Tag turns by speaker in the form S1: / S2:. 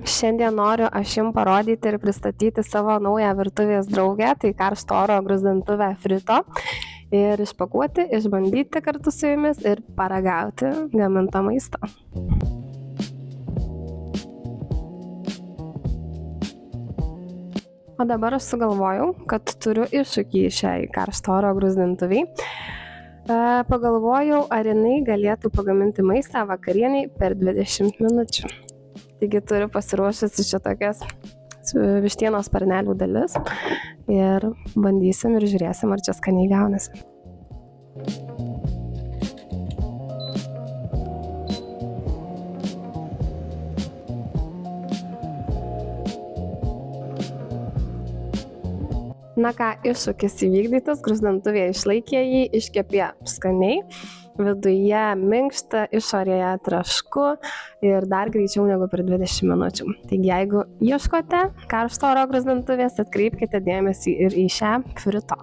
S1: Šiandien noriu aš jums parodyti ir pristatyti savo naują virtuvės draugę, tai karšto oro gruzdintuvę Frito. Ir išpakuoti, išbandyti kartu su jumis ir paragauti gamintą maistą. O dabar aš sugalvojau, kad turiu iššūkį šiai karšto oro gruzdintuviai. Pagalvojau, ar jinai galėtų pagaminti maistą vakarieniai per 20 minučių. Taigi turiu pasiruošusi šitokias vištienos sparnelių dalis ir bandysim ir žiūrėsim, ar čia skaniai gaunasi. Na ką, iššūkis įvykdytas, gruzdintuvė išlaikė jį, iškepė skaniai, viduje minkšta, išorėje trašku ir dar greičiau negu per 20 minučių. Taigi jeigu ieškote karšto oro gruzdintuvės, atkreipkite dėmesį ir į šią Frito.